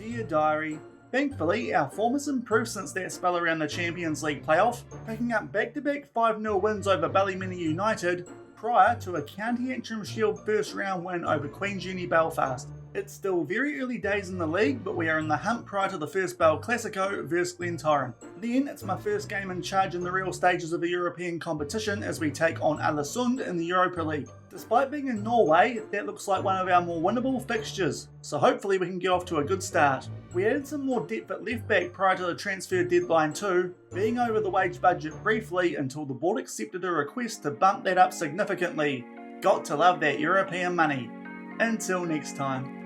Dear Diary, thankfully our form has improved since that spell around the Champions League playoff, picking up back-to-back 5-0 wins over Ballymena United prior to a County Antrim Shield first round win over Queen's Uni Belfast. It's still very early days in the league, but we are in the hunt prior to the first Bel Classico versus Glentoran. Then it's my first game in charge in the real stages of the European competition as we take on Aalesund in the Europa League. Despite being in Norway, that looks like one of our more winnable fixtures, so hopefully we can get off to a good start. We added some more depth at left back prior to the transfer deadline too, being over the wage budget briefly until the board accepted a request to bump that up significantly. Got to love that European money. Until next time.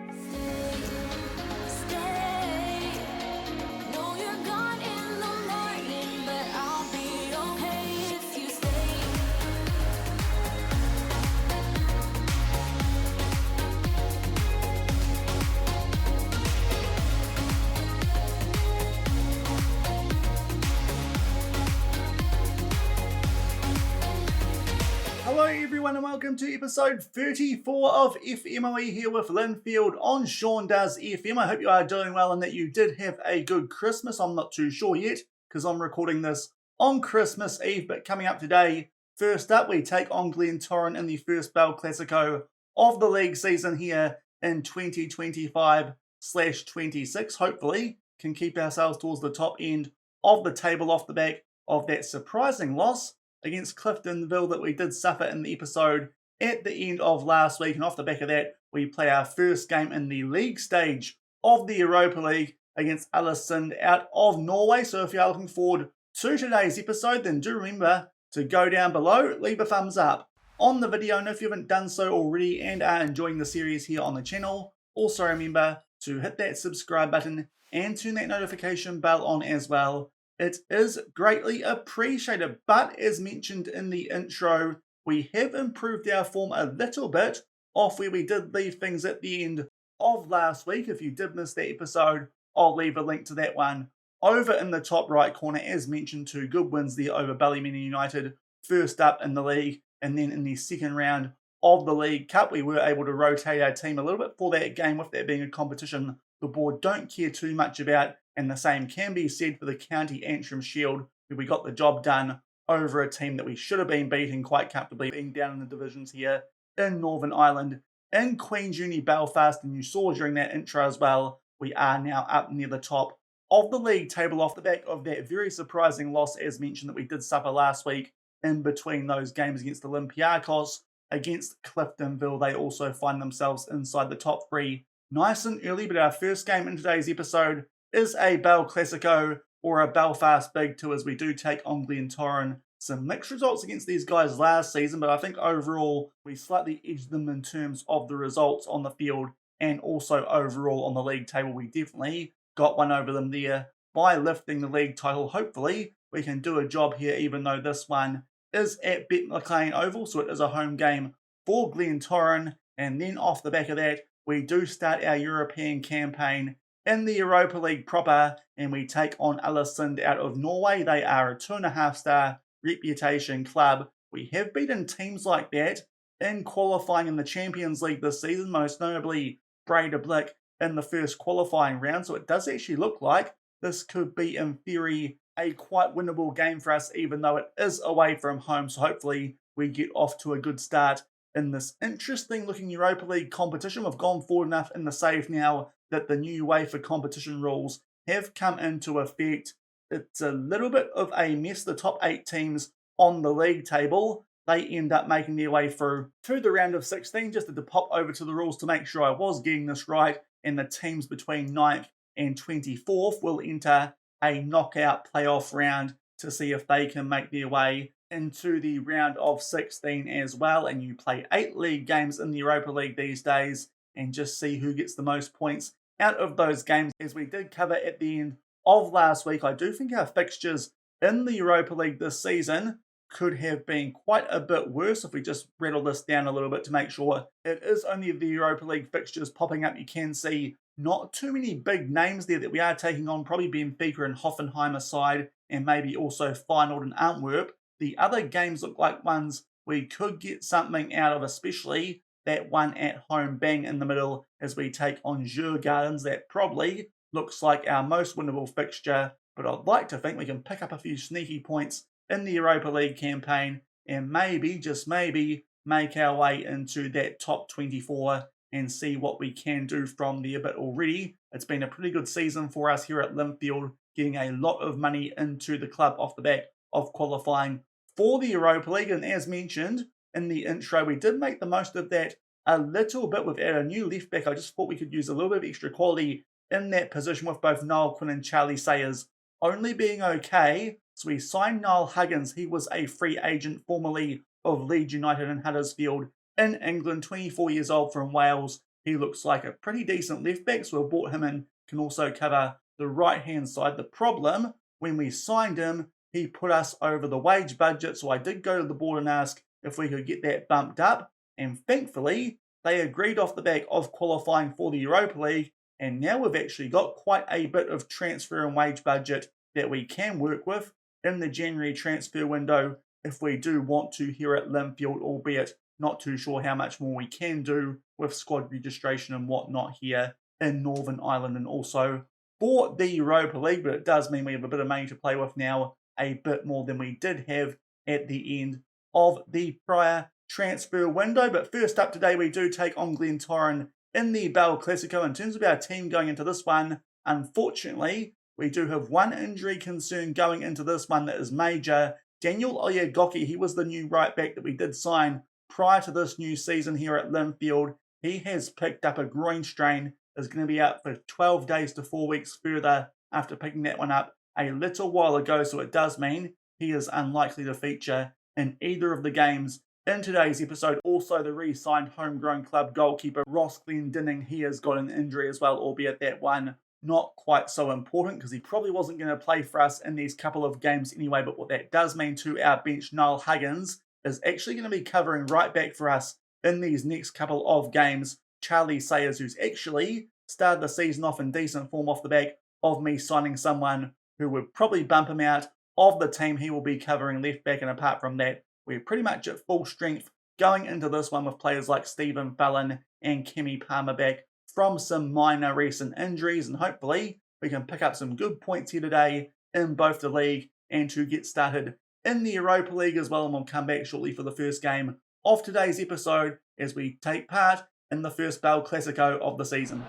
Hello everyone and welcome to episode 34 of FMOE here with Linfield on Shaun Does FM. I hope you are doing well and that you did have a good Christmas. I'm not too sure yet because I'm recording this on Christmas Eve, but coming up today, first up we take on Glentoran in the first Bel Classico of the league season here in 2025/26. Hopefully can keep ourselves towards the top end of the table off the back of that surprising loss against Cliftonville that we did suffer in the episode at the end of last week. And off the back of that, we play our first game in the league stage of the Europa League against Aalesund out of Norway. So if you are looking forward to today's episode, then do remember to go down below, leave a thumbs up on the video. And if you haven't done so already and are enjoying the series here on the channel, also remember to hit that subscribe button and turn that notification bell on as well. It is greatly appreciated, but as mentioned in the intro, we have improved our form a little bit off where we did leave things at the end of last week. If you did miss that episode, I'll leave a link to that one over in the top right corner. As mentioned, 2 good wins there over Ballymena United, first up in the league, and then in the second round of the League Cup, we were able to rotate our team a little bit for that game, with that being a competition the board don't care too much about. And the same can be said for the County Antrim Shield, where we got the job done over a team that we should have been beating quite comfortably, being down in the divisions here in Northern Ireland, in Queen's Uni Belfast. And you saw during that intro as well, we are now up near the top of the league table off the back of that very surprising loss, as mentioned, that we did suffer last week in between those games against Olympiacos, against Cliftonville. They also find themselves inside the top 3 nice and early. But our first game in today's episode is a Bel Classico, or a Belfast Big 2, as we do take on Glentoran. Some mixed results against these guys last season, but I think overall we slightly edged them in terms of the results on the field, and also overall on the league table. We definitely got one over them there by lifting the league title. Hopefully we can do a job here, even though this one is at Bet McLean Oval, so it is a home game for Glentoran. And then off the back of that, we do start our European campaign in the Europa League proper, and we take on Aalesund out of Norway. They are a 2.5-star reputation club. We have beaten teams like that in qualifying in the Champions League this season, most notably Breidablik in the first qualifying round. So it does actually look like this could be, in theory, a quite winnable game for us, even though it is away from home. So hopefully we get off to a good start in this interesting looking Europa League competition. We've gone forward enough in the save now that the new UEFA competition rules have come into effect. It's a little bit of a mess. The top 8 teams on the league table, they end up making their way through to the round of 16. Just had to pop over to the rules to make sure I was getting this right. And the teams between 9th and 24th will enter a knockout playoff round to see if they can make their way into the round of 16 as well. And you play 8 league games in the Europa League these days and just see who gets the most points out of those games. As we did cover at the end of last week, I do think our fixtures in the Europa League this season could have been quite a bit worse. If we just rattle this down a little bit to make sure it is only the Europa League fixtures popping up, you can see not too many big names there that we are taking on, probably Benfica and Hoffenheim aside, and maybe also Feyenoord and Antwerp. The other games look like ones we could get something out of, especially that one at home bang in the middle as we take on Djurgårdens. That probably looks like our most winnable fixture, but I'd like to think we can pick up a few sneaky points in the Europa League campaign and maybe, just maybe, make our way into that top 24 and see what we can do from there. But already, it's been a pretty good season for us here at Linfield, getting a lot of money into the club off the back of qualifying for the Europa League. And as mentioned in the intro, we did make the most of that a little bit with our new left back. I just thought we could use a little bit of extra quality in that position with both Niall Quinn and Charlie Sayers only being okay. So we signed Niall Huggins. He was a free agent formerly of Leeds United and Huddersfield in England, 24 years old from Wales. He looks like a pretty decent left back, so we brought him in, can also cover the right-hand side. The problem, when we signed him, he put us over the wage budget, so I did go to the board and ask if we could get that bumped up, and thankfully, they agreed off the back of qualifying for the Europa League, and now we've actually got quite a bit of transfer and wage budget that we can work with in the January transfer window if we do want to here at Linfield, albeit not too sure how much more we can do with squad registration and whatnot here in Northern Ireland and also for the Europa League. But it does mean we have a bit of money to play with now, a bit more than we did have at the end of the prior transfer window. But first up today, we do take on Glentoran in the Bel Classico. In terms of our team going into this one, unfortunately, we do have one injury concern going into this one that is major. Daniel Oyegoki, he was the new right back that we did sign prior to this new season here at Linfield. He has picked up a groin strain, is going to be out for 12 days to 4 weeks further after picking that one up a little while ago. So it does mean he is unlikely to feature in either of the games in today's episode. Also, the re-signed homegrown club goalkeeper Ross Glendinning, he has got an injury as well, albeit that one not quite so important because he probably wasn't going to play for us in these couple of games anyway. But what that does mean to our bench, Niall Huggins, is actually going to be covering right back for us in these next couple of games. Charlie Sayers, who's actually started the season off in decent form off the back of me signing someone who would probably bump him out of the team. He will be covering left back, and apart from that, we're pretty much at full strength going into this one with players like Stephen Fallon and Kemi Palmer back from some minor recent injuries, and hopefully we can pick up some good points here today in both the league and to get started in the Europa League as well. And we'll come back shortly for the first game of today's episode as we take part in the first Bel Classico of the season.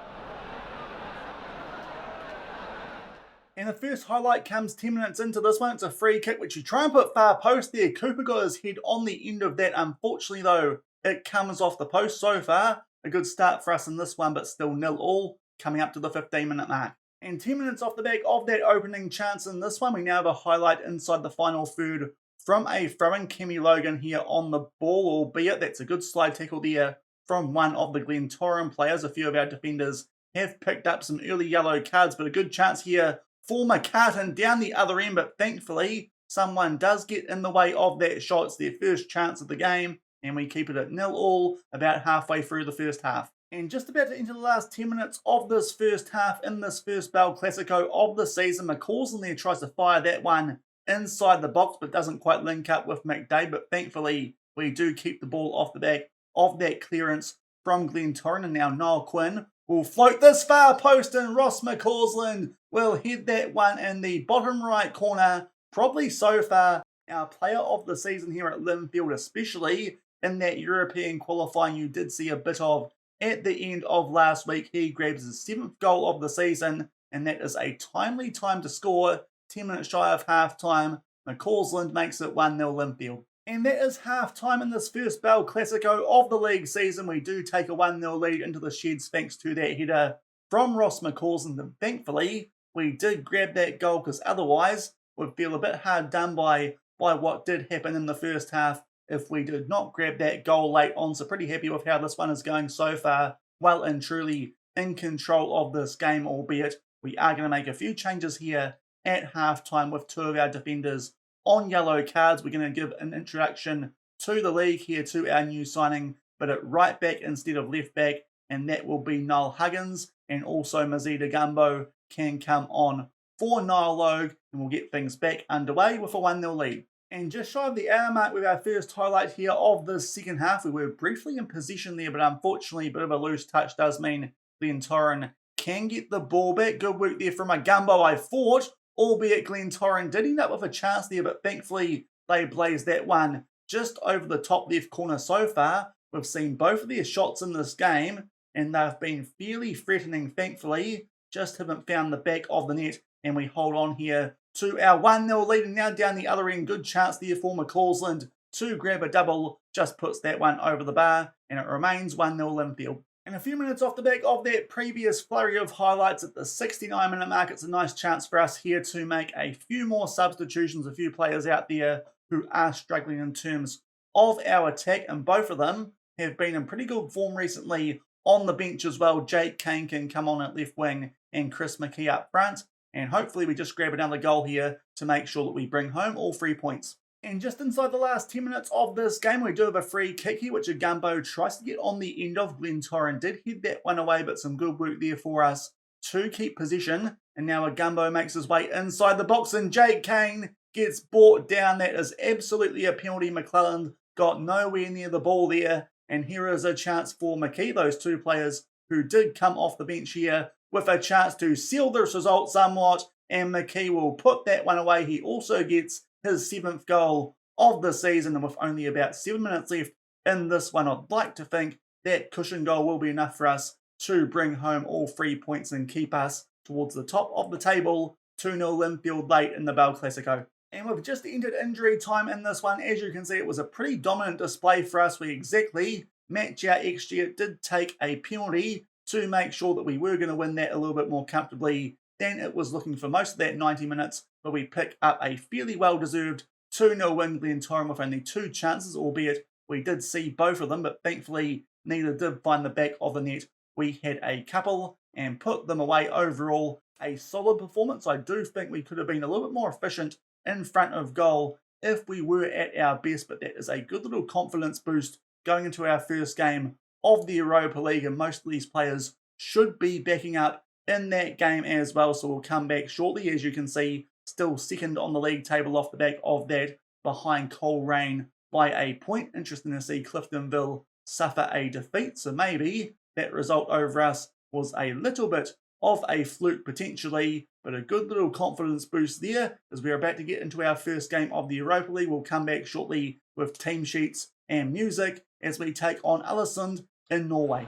And the first highlight comes 10 minutes into this one. It's a free kick, which you try and put far post there. Cooper got his head on the end of that. Unfortunately, though, it comes off the post. So far, a good start for us in this one, but still 0-0 coming up to the 15-minute mark. And 10 minutes off the back of that opening chance in this one, we now have a highlight inside the final third from a throw-in. Kemi Logan here on the ball, albeit that's a good slide tackle there from one of the Glentoran players. A few of our defenders have picked up some early yellow cards, but a good chance here for McCartan down the other end, but thankfully someone does get in the way of that shot. It's their first chance of the game, and we keep it at 0-0 about halfway through the first half. And just about to enter the last 10 minutes of this first half in this first Bel Classico of the season. McCausland there tries to fire that one inside the box, but doesn't quite link up with McDade. But thankfully, we do keep the ball off the back of that clearance from Glentoran. And now Niall Quinn will float this far post, and Ross McCausland will head that one in the bottom right corner. Probably so far our player of the season here at Linfield, especially in that European qualifying you did see a bit of at the end of last week. He grabs his 7th goal of the season, and that is a timely time to score. 10 minutes shy of half-time. McCausland makes it 1-0 Linfield. And that is half-time in this first Bel Classico of the league season. We do take a 1-0 lead into the sheds thanks to that header from Ross McCausland. And thankfully, we did grab that goal, because otherwise we'd feel a bit hard done by what did happen in the first half if we did not grab that goal late on. So pretty happy with how this one is going so far. Well and truly in control of this game, albeit we are going to make a few changes here at halftime with 2 of our defenders on yellow cards. We're going to give an introduction to the league here to our new signing, but at right back instead of left back, and that will be Niall Huggins, and also Mazida Gumbo can come on for Niall Logue, and we'll get things back underway with a 1-0 lead. And just shy of the hour mark with our first highlight here of the second half. We were briefly in possession there, but unfortunately a bit of a loose touch does mean Glentoran can get the ball back. Good work there from a Gumbo, I thought, albeit Glentoran did end up with a chance there, but thankfully they blazed that one just over the top left corner so far. We've seen both of their shots in this game, and they've been fairly threatening, thankfully. Just haven't found the back of the net, and we hold on here to our 1-0 lead. And now down the other end, good chance there for Aalesund to grab a double. Just puts that one over the bar, and it remains 1-0 Linfield. And a few minutes off the back of that previous flurry of highlights at the 69-minute mark, it's a nice chance for us here to make a few more substitutions, a few players out there who are struggling in terms of our attack, and both of them have been in pretty good form recently on the bench as well. Jake Kane can come on at left wing and Chris McKee up front, and hopefully we just grab another goal here to make sure that we bring home all 3 points. And just inside the last 10 minutes of this game, we do have a free kick here, which a Gumbo tries to get on the end of. Glentoran did head that one away, but some good work there for us to keep possession. And now a Gumbo makes his way inside the box, and Jake Kane gets brought down. That is absolutely a penalty. McClelland got nowhere near the ball there. And here is a chance for McKee, those two players who did come off the bench here, with a chance to seal this result somewhat. And McKee will put that one away. He also gets his 7th goal of the season, and with only about 7 minutes left in this one, I'd like to think that cushion goal will be enough for us to bring home all 3 points and keep us towards the top of the table. 2-0 Linfield late in the Bel Classico. And we've just entered injury time in this one. As you can see, it was a pretty dominant display for us. We exactly match our XG. It did take a penalty to make sure that we were going to win that a little bit more comfortably than it was looking for most of that 90 minutes, but we pick up a fairly well-deserved 2-0 win. Glentoran with only 2 chances, albeit we did see both of them, but thankfully neither did find the back of the net. We had a couple and put them away. Overall, a solid performance. I do think we could have been a little bit more efficient in front of goal if we were at our best, but that is a good little confidence boost going into our first game of the Europa League, and most of these players should be backing up in that game as well, so we'll come back shortly. As you can see, still second on the league table off the back of that, behind Coleraine by a point. Interesting to see Cliftonville suffer a defeat, so maybe that result over us was a little bit of a fluke potentially, but a good little confidence boost there as we're about to get into our first game of the Europa League. We'll come back shortly with team sheets and music as we take on Aalesund in Norway.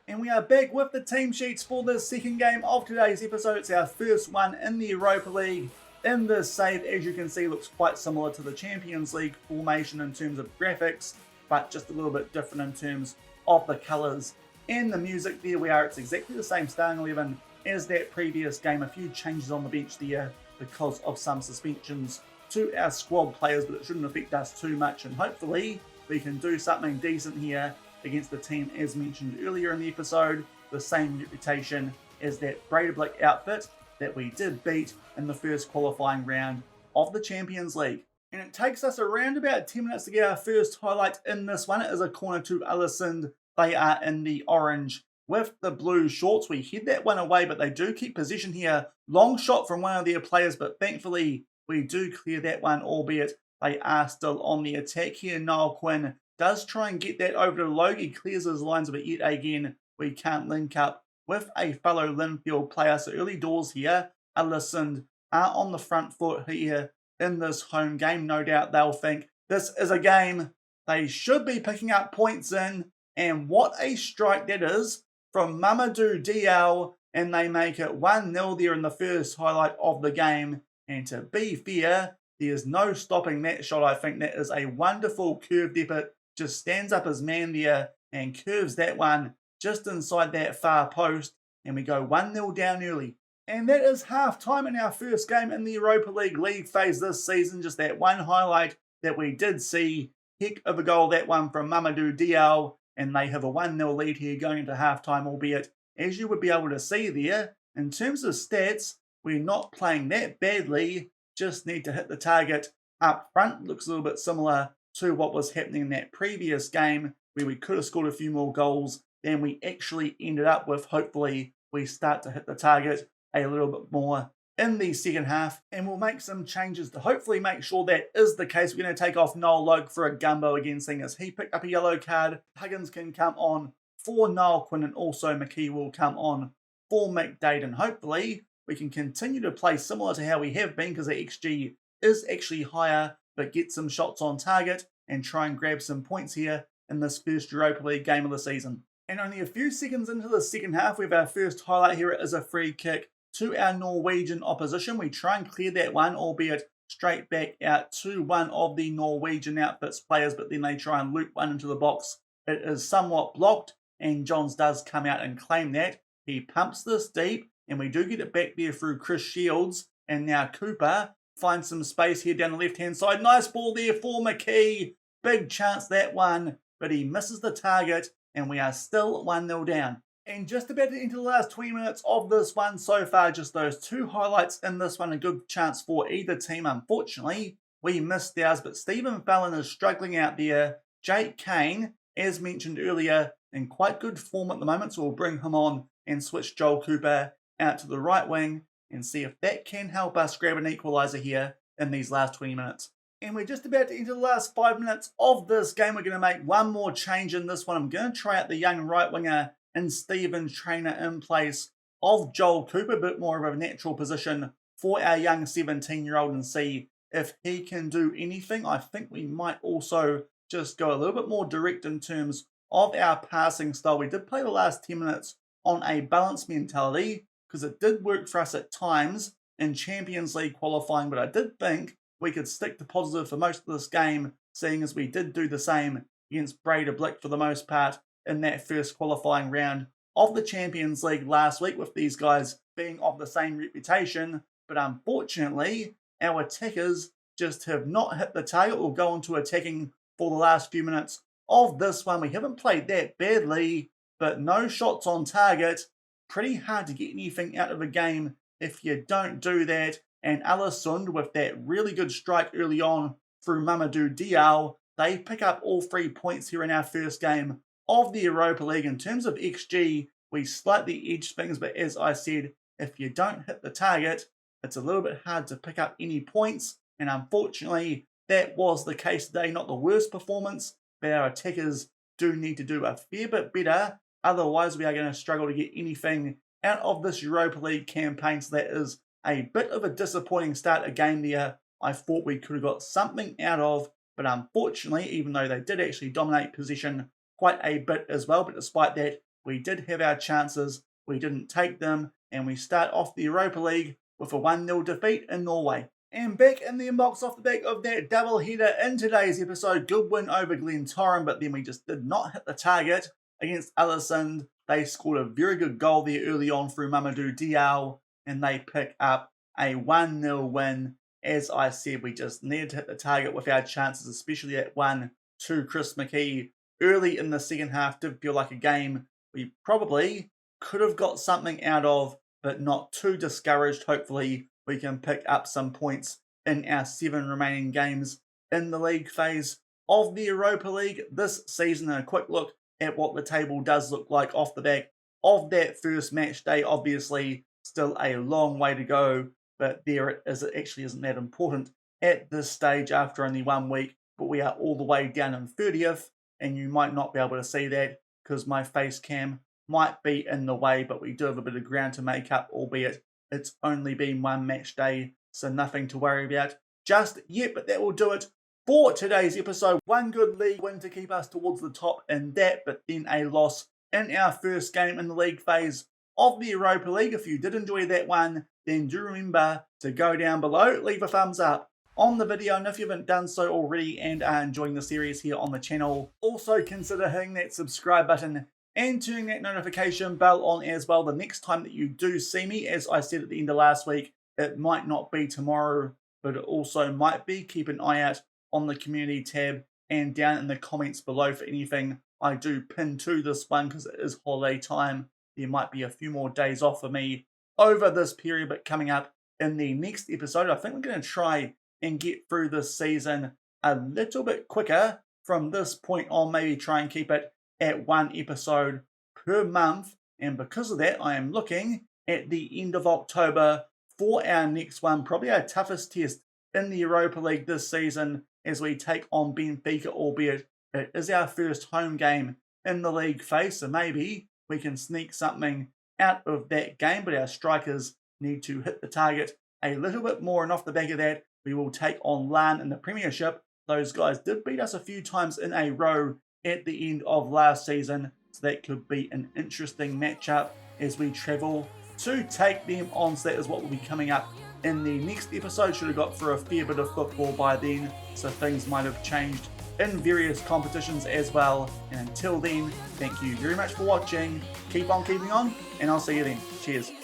And we are back with the team sheets for the second game of today's episode. It's our first one in the Europa League. In this save, as you can see, looks quite similar to the Champions League formation in terms of graphics, but just a little bit different in terms of the colours and the music. There we are. It's exactly the same starting 11 as that previous game. A few changes on the bench there because of some suspensions to our squad players, but it shouldn't affect us too much, and hopefully we can do something decent here against the team, as mentioned earlier in the episode, the same reputation as that Breidablik outfit that we did beat in the first qualifying round of the Champions League. And it takes us around about 10 minutes to get our first highlight in this one. It is a corner to Aalesund. They are in the orange with the blue shorts. We head that one away, but they do keep possession here. Long shot from one of their players, but thankfully we do clear that one, albeit they are still on the attack here. Noel Quinn does try and get that over to Logie, clears his lines, but yet again we can't link up with a fellow Linfield player. So early doors here, Aalesund are on the front foot here in this home game. No doubt they'll think this is a game they should be picking up points in, and what a strike that is from Mamadou Diallo, and they make it 1-0 there in the first highlight of the game. And to be fair, there's no stopping that shot. I think that is a wonderful curved effort. Just stands up his man there and curves that one just inside that far post, and we go 1-0 down early. And that is half-time in our first game in the Europa League phase this season. Just that one highlight that we did see. Heck of a goal, that one from Mamadou Diallo, and they have a 1-0 lead here going into half-time, albeit, as you would be able to see there, in terms of stats, we're not playing that badly, just need to hit the target up front. Looks a little bit similar to what was happening in that previous game, where we could have scored a few more goals than we actually ended up with. Hopefully, we start to hit the target a little bit more in the second half, and we'll make some changes to hopefully make sure that is the case. We're going to take off Noel Logue for a Gumbo again, seeing as he picked up a yellow card. Huggins can come on for Niall Quinn, and also McKee will come on for McDaden. Hopefully, we can continue to play similar to how we have been, because the XG is actually higher, but get some shots on target and try and grab some points here in this first Europa League game of the season. And only a few seconds into the second half, we have our first highlight here. It is a free kick to our Norwegian opposition. We try and clear that one, albeit straight back out to one of the Norwegian outfits players, but then they try and loop one into the box. It is somewhat blocked, and Johns does come out and claim that. He pumps this deep, and we do get it back there through Chris Shields, and now Cooper finds some space here down the left-hand side. Nice ball there for McKee. Big chance that one, but he misses the target, and we are still 1-0 down. And just about to enter the last 20 minutes of this one so far, just those two highlights in this one, a good chance for either team. Unfortunately, we missed ours, but Stephen Fallon is struggling out there. Jake Kane, as mentioned earlier, in quite good form at the moment, so we'll bring him on and switch Joel Cooper out to the right wing and see if that can help us grab an equaliser here in these last 20 minutes. And we're just about to enter the last 5 minutes of this game. We're going to make one more change in this one. I'm going to try out the young right winger and Stephen Trainer in place of Joel Cooper, a bit more of a natural position for our young 17-year-old, and see if he can do anything. I think we might also just go a little bit more direct in terms of our passing style. We did play the last 10 minutes on a balanced mentality because it did work for us at times in Champions League qualifying, but I did think we could stick to positive for most of this game, seeing as we did do the same against Breda Blick for the most part in that first qualifying round of the Champions League last week, with these guys being of the same reputation. But unfortunately, our attackers just have not hit the target. We'll go on to attacking for the last few minutes of this one. We haven't played that badly, but no shots on target. Pretty hard to get anything out of a game if you don't do that. And Aalesund, with that really good strike early on through Mamadou Diallo, they pick up all 3 points here in our first game of the Europa League. In terms of XG, we slightly edged things, but as I said, if you don't hit the target, it's a little bit hard to pick up any points, and unfortunately, that was the case today. Not the worst performance, but our attackers do need to do a fair bit better, otherwise we are going to struggle to get anything out of this Europa League campaign. So that is a bit of a disappointing start, a game there I thought we could have got something out of, but unfortunately, even though they did actually dominate possession quite a bit as well, but despite that, we did have our chances, we didn't take them, and we start off the Europa League with a 1-0 defeat in Norway. And back in the inbox off the back of that double header in today's episode, good win over Glentoran, but then we just did not hit the target against Aalesund. They scored a very good goal there early on through Mamadou Diallo, and they pick up a 1-0 win. As I said, we just needed to hit the target with our chances, especially that one to Chris McKee early in the second half. Did feel like a game we probably could have got something out of, but not too discouraged. Hopefully we can pick up some points in our 7 remaining games in the league phase of the Europa League this season. And a quick look at what the table does look like off the back of that first match day. Obviously still a long way to go, but there it is. It actually isn't that important at this stage after only 1 week, but we are all the way down in 30th, and you might not be able to see that because my face cam might be in the way, but we do have a bit of ground to make up, albeit it's only been 1 match day, so nothing to worry about just yet. But that will do it for today's episode. 1 good league win to keep us towards the top in that, but then a loss in our first game in the league phase of the Europa League. If you did enjoy that one, then do remember to go down below, leave a thumbs up on the video, and if you haven't done so already and are enjoying the series here on the channel, also consider hitting that subscribe button and turning that notification bell on as well. The next time that you do see me, as I said at the end of last week, it might not be tomorrow, but it also might be. Keep an eye out on the community tab and down in the comments below for anything I do pin to this one, because it is holiday time. There might be a few more days off for me over this period, but coming up in the next episode, I think we're going to try and get through this season a little bit quicker from this point on. Maybe try and keep it at 1 episode per month, and because of that, I am looking at the end of October for our next one, probably our toughest test in the Europa League this season, as we take on Benfica, albeit it is our first home game in the league phase, so maybe we can sneak something out of that game, but our strikers need to hit the target a little bit more, and off the back of that, we will take on Larne in the Premiership. Those guys did beat us a few times in a row at the end of last season, so that could be an interesting matchup as we travel to take them on. So that is what will be coming up in the next episode. Should have got through a fair bit of football by then, so things might have changed in various competitions as well. And until then, thank you very much for watching. Keep on keeping on, and I'll see you then. Cheers.